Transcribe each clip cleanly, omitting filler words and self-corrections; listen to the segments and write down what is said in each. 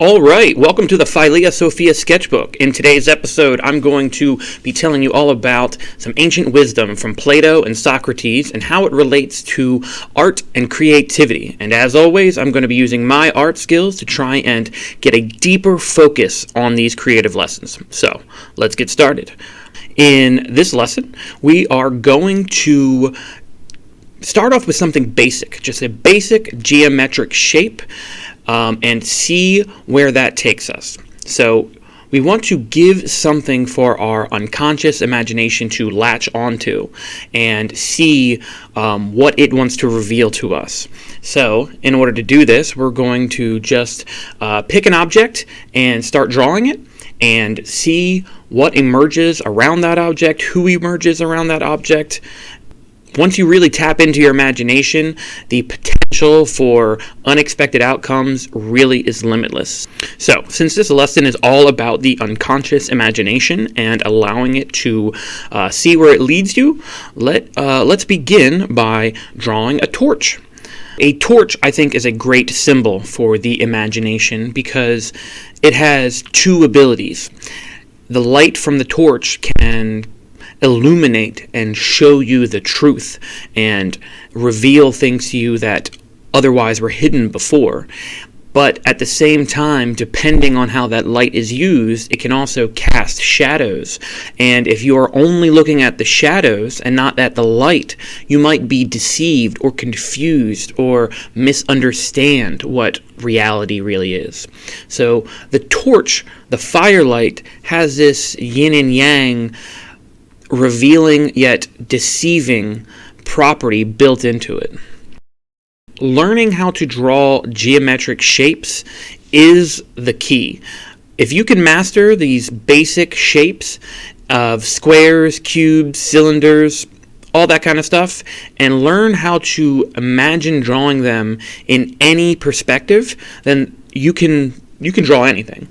All right, welcome to the Philea Sophia Sketchbook. In today's episode, I'm going to be telling you all about some ancient wisdom from Plato and Socrates and how it relates to art and creativity. And as always, I'm going to be using my art skills to try and get a deeper focus on these creative lessons. So, let's get started. In this lesson, we are going to start off with something basic, just a basic geometric shape. And see where that takes us. So we want to give something for our unconscious imagination to latch onto and see what it wants to reveal to us. So in order to do this, we're going to just pick an object and start drawing it and see what emerges around that object, who emerges around that object. Once you really tap into your imagination, the potential for unexpected outcomes really is limitless. So, since this lesson is all about the unconscious imagination and allowing it to see where it leads you, let's begin by drawing a torch. A torch, I think, is a great symbol for the imagination because it has two abilities. The light from the torch can illuminate and show you the truth and reveal things to you that otherwise were hidden before. But at the same time, depending on how that light is used, it can also cast shadows. And if you are only looking at the shadows and not at the light, you might be deceived or confused or misunderstand what reality really is. So the torch, the firelight, has this yin and yang revealing yet deceiving property built into it. Learning how to draw geometric shapes is the key. If you can master these basic shapes of squares, cubes, cylinders, all that kind of stuff, and learn how to imagine drawing them in any perspective, then you can draw anything.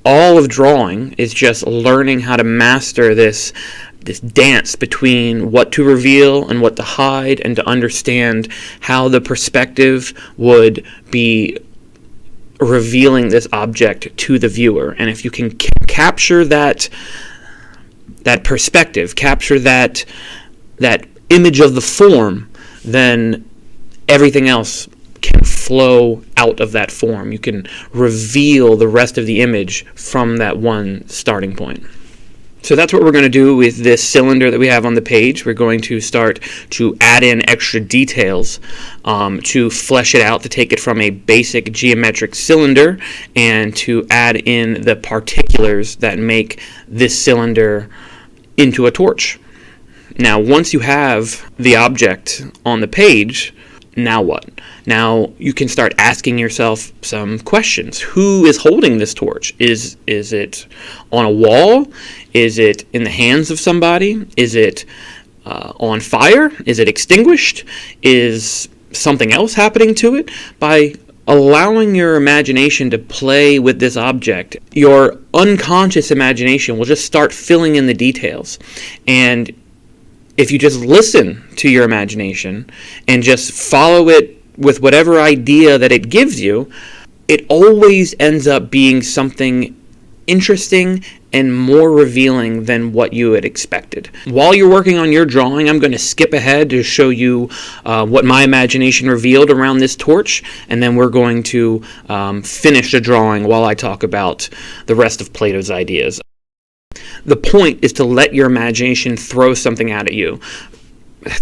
All of drawing is just learning how to master this dance between what to reveal and what to hide, and to understand how the perspective would be revealing this object to the viewer. And if you can capture that perspective, capture that image of the form, then everything else can flow out of that form. You can reveal the rest of the image from that one starting point. So that's what we're going to do with this cylinder that we have on the page. We're going to start to add in extra details to flesh it out, to take it from a basic geometric cylinder and to add in the particulars that make this cylinder into a torch. Now, once you have the object on the page, now what? Now you can start asking yourself some questions. Who is holding this torch? Is it on a wall? Is it in the hands of somebody? Is it on fire? Is it extinguished? Is something else happening to it? By allowing your imagination to play with this object, your unconscious imagination will just start filling in the details. And if you just listen to your imagination and just follow it with whatever idea that it gives you, it always ends up being something interesting and more revealing than what you had expected. While you're working on your drawing, I'm going to skip ahead to show you what my imagination revealed around this torch, and then we're going to finish the drawing while I talk about the rest of Plato's ideas. The point is to let your imagination throw something out at you.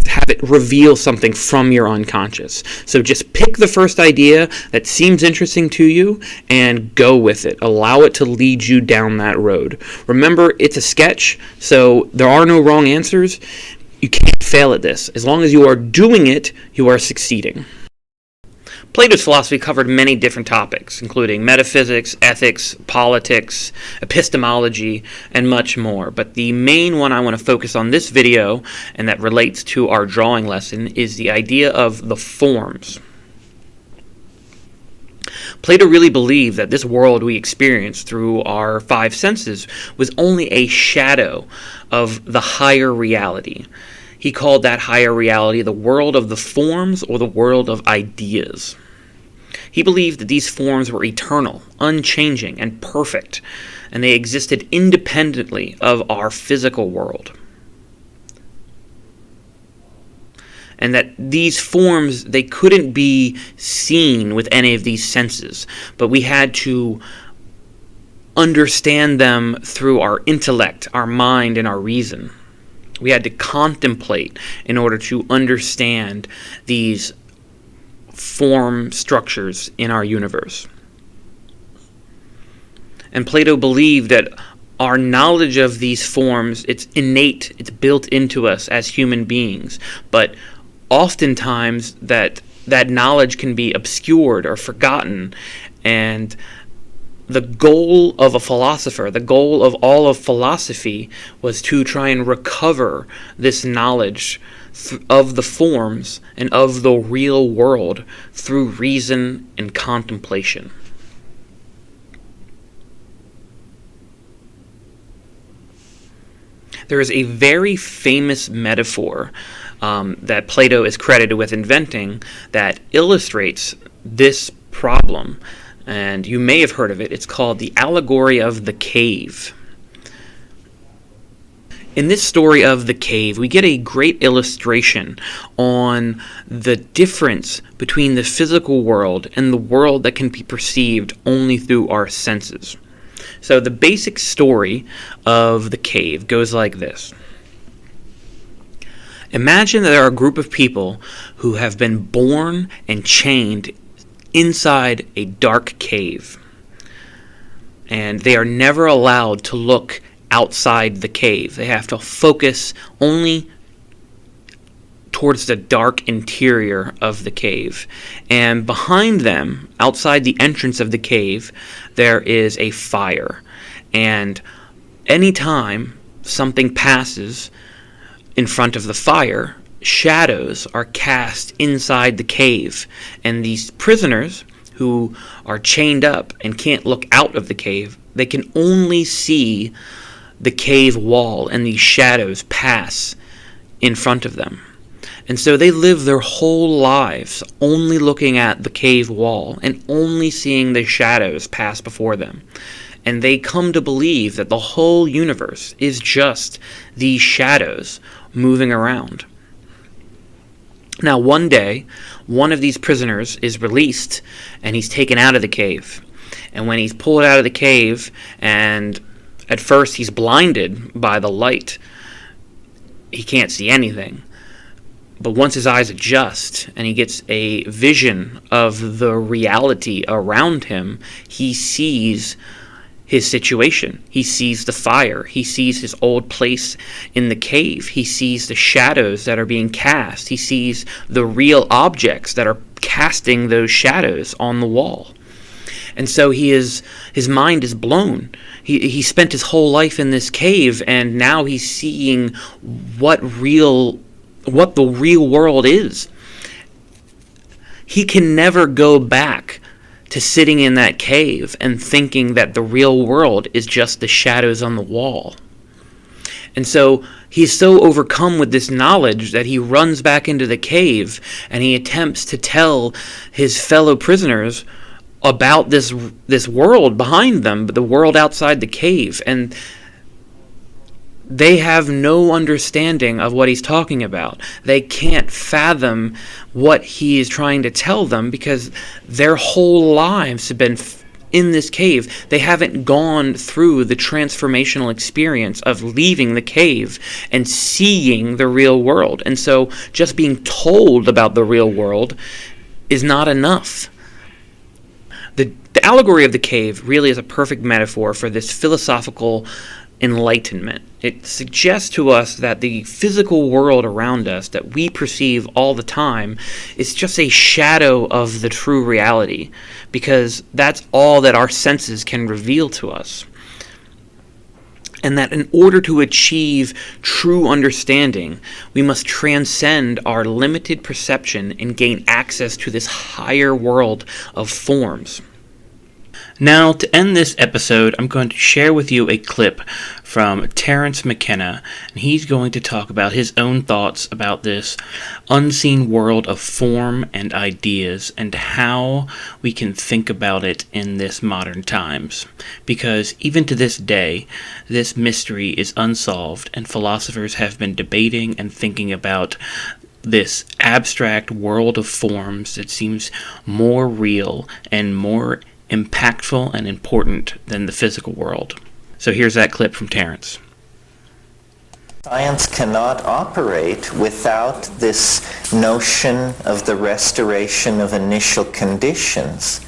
Have it reveal something from your unconscious. So just pick the first idea that seems interesting to you and go with it. Allow it to lead you down that road. Remember, it's a sketch, so there are no wrong answers. You can't fail at this. As long as you are doing it, you are succeeding. Plato's philosophy covered many different topics, including metaphysics, ethics, politics, epistemology, and much more. But the main one I want to focus on this video, and that relates to our drawing lesson, is the idea of the forms. Plato really believed that this world we experience through our five senses was only a shadow of the higher reality. He called that higher reality the world of the forms, or the world of ideas. He believed that these forms were eternal, unchanging, and perfect, and they existed independently of our physical world. And that these forms, they couldn't be seen with any of these senses, but we had to understand them through our intellect, our mind, and our reason. We had to contemplate in order to understand these form structures in our universe. And Plato believed that our knowledge of these forms, it's innate, it's built into us as human beings, but oftentimes that knowledge can be obscured or forgotten, and the goal of a philosopher, the goal of all of philosophy, was to try and recover this knowledge of the forms and of the real world through reason and contemplation. There is a very famous metaphor that Plato is credited with inventing that illustrates this problem, and you may have heard of it. It's called the allegory of the cave. In this story of the cave, we get a great illustration on the difference between the physical world and the world that can be perceived only through our senses. So the basic story of the cave goes like this. Imagine that there are a group of people who have been born and chained inside a dark cave, and they are never allowed to look outside the cave. They have to focus only towards the dark interior of the cave. And behind them, outside the entrance of the cave, there is a fire. And anytime something passes in front of the fire, shadows are cast inside the cave. And these prisoners who are chained up and can't look out of the cave, they can only see the cave wall and these shadows pass in front of them. And so they live their whole lives only looking at the cave wall and only seeing the shadows pass before them. And they come to believe that the whole universe is just these shadows moving around. Now, one day, one of these prisoners is released, and he's taken out of the cave. And when he's pulled out of the cave, and at first he's blinded by the light, he can't see anything. But once his eyes adjust and he gets a vision of the reality around him, he sees his situation. He sees the fire. He sees his old place in the cave. He sees the shadows that are being cast. He sees the real objects that are casting those shadows on the wall. And so his mind is blown. He spent his whole life in this cave, and now he's seeing what the real world is. He can never go back to sitting in that cave and thinking that the real world is just the shadows on the wall. And so he's so overcome with this knowledge that he runs back into the cave and he attempts to tell his fellow prisoners about this world behind them, the world outside the cave. And they have no understanding of what he's talking about. They can't fathom what he is trying to tell them because their whole lives have been in this cave. They haven't gone through the transformational experience of leaving the cave and seeing the real world. And so just being told about the real world is not enough. The allegory of the cave really is a perfect metaphor for this philosophical enlightenment. It suggests to us that the physical world around us that we perceive all the time is just a shadow of the true reality, because that's all that our senses can reveal to us. And that in order to achieve true understanding, we must transcend our limited perception and gain access to this higher world of forms. Now, to end this episode, I'm going to share with you a clip from Terence McKenna, and he's going to talk about his own thoughts about this unseen world of form and ideas and how we can think about it in this modern times. Because even to this day, this mystery is unsolved, and philosophers have been debating and thinking about this abstract world of forms that seems more real and more impactful and important than the physical world. So here's that clip from Terence. Science cannot operate without this notion of the restoration of initial conditions.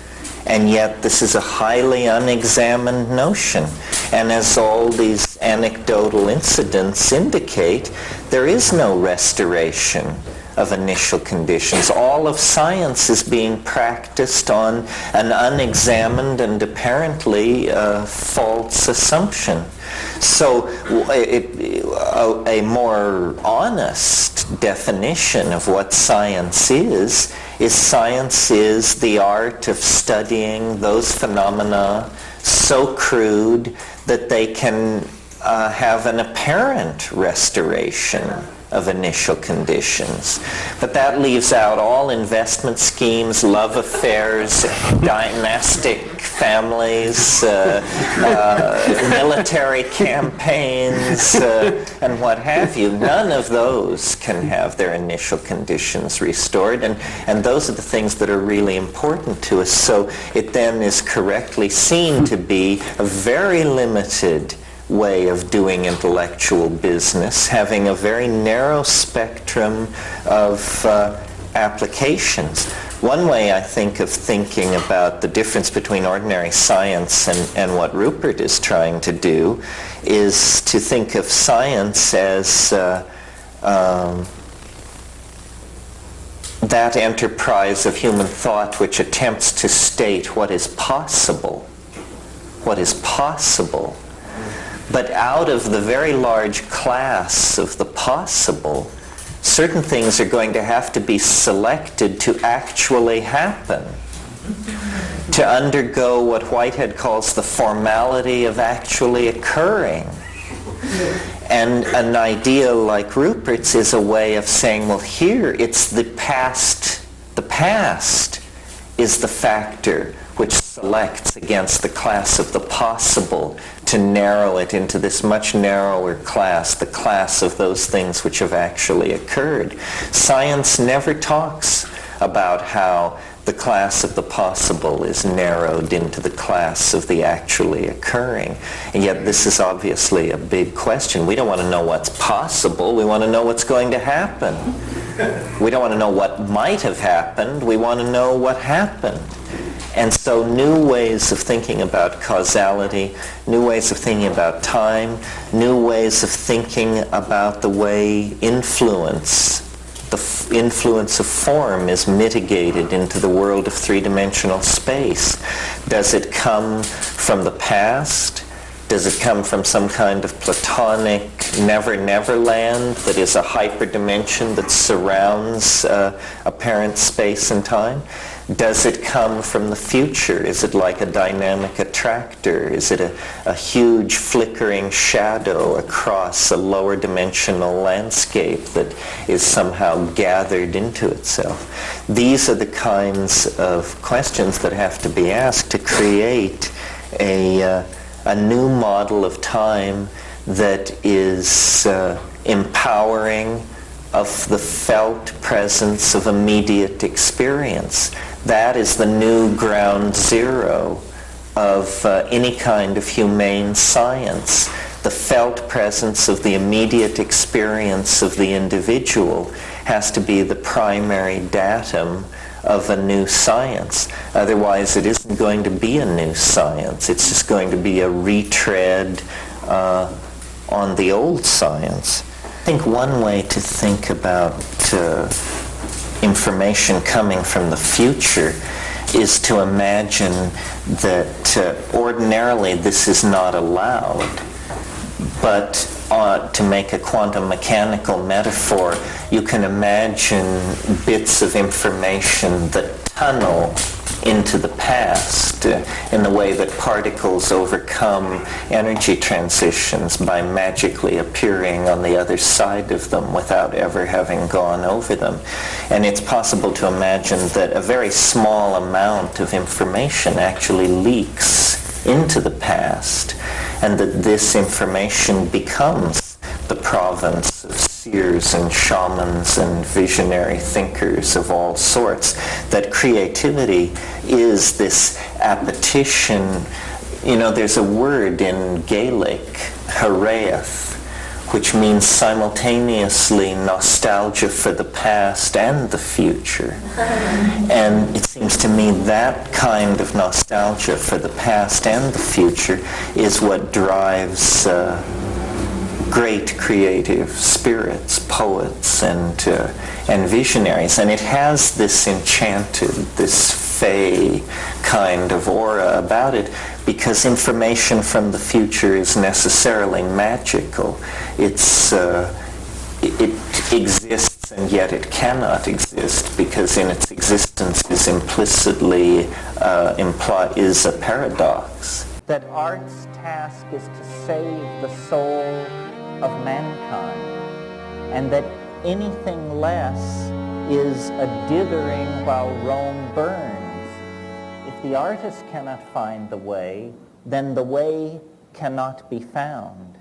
And yet this is a highly unexamined notion. And as all these anecdotal incidents indicate, there is no restoration of initial conditions. All of science is being practiced on an unexamined and apparently false assumption. So a more honest definition of what science is science is the art of studying those phenomena so crude that they can have an apparent restoration of initial conditions. But that leaves out all investment schemes, love affairs, dynastic families, military campaigns, and what have you. None of those can have their initial conditions restored, and those are the things that are really important to us. So it then is correctly seen to be a very limited way of doing intellectual business, having a very narrow spectrum of applications. One way I think of thinking about the difference between ordinary science and what Rupert is trying to do is to think of science as that enterprise of human thought which attempts to state what is possible. What is possible. But out of the very large class of the possible, certain things are going to have to be selected to actually happen, to undergo what Whitehead calls the formality of actually occurring. And an idea like Rupert's is a way of saying, well, here it's the past. The past is the factor which selects against the class of the possible to narrow it into this much narrower class, the class of those things which have actually occurred. Science never talks about how the class of the possible is narrowed into the class of the actually occurring. And yet this is obviously a big question. We don't want to know what's possible. We want to know what's going to happen. We don't want to know what might have happened. We want to know what happened. And so new ways of thinking about causality, new ways of thinking about time, new ways of thinking about the way influence of form is mitigated into the world of three-dimensional space. Does it come from the past? Does it come from some kind of Platonic never-never land that is a hyperdimension that surrounds apparent space and time? Does it come from the future? Is it like a dynamic attractor? Is it a huge flickering shadow across a lower dimensional landscape that is somehow gathered into itself? These are the kinds of questions that have to be asked to create a new model of time that is empowering of the felt presence of immediate experience. That is the new ground zero of any kind of humane science. The felt presence of the immediate experience of the individual has to be the primary datum of a new science. Otherwise, it isn't going to be a new science. It's just going to be a retread on the old science. I think one way to think about information coming from the future is to imagine that ordinarily this is not allowed, but to make a quantum mechanical metaphor, you can imagine bits of information that tunnel into the past in the way that particles overcome energy transitions by magically appearing on the other side of them without ever having gone over them. And it's possible to imagine that a very small amount of information actually leaks into the past, and that this information becomes the province of seers and shamans and visionary thinkers of all sorts, that creativity is this appetition. There's a word in Gaelic, haraeth, which means simultaneously nostalgia for the past and the future. And it seems to me that kind of nostalgia for the past and the future is what drives great creative spirits, poets, and visionaries. And it has this enchanted, this fey kind of aura about it, because information from the future is necessarily magical. It exists, and yet it cannot exist, because in its existence is implicitly is a paradox. That art's task is to save the soul of mankind, and that anything less is a dithering while Rome burns. If the artist cannot find the way, then the way cannot be found.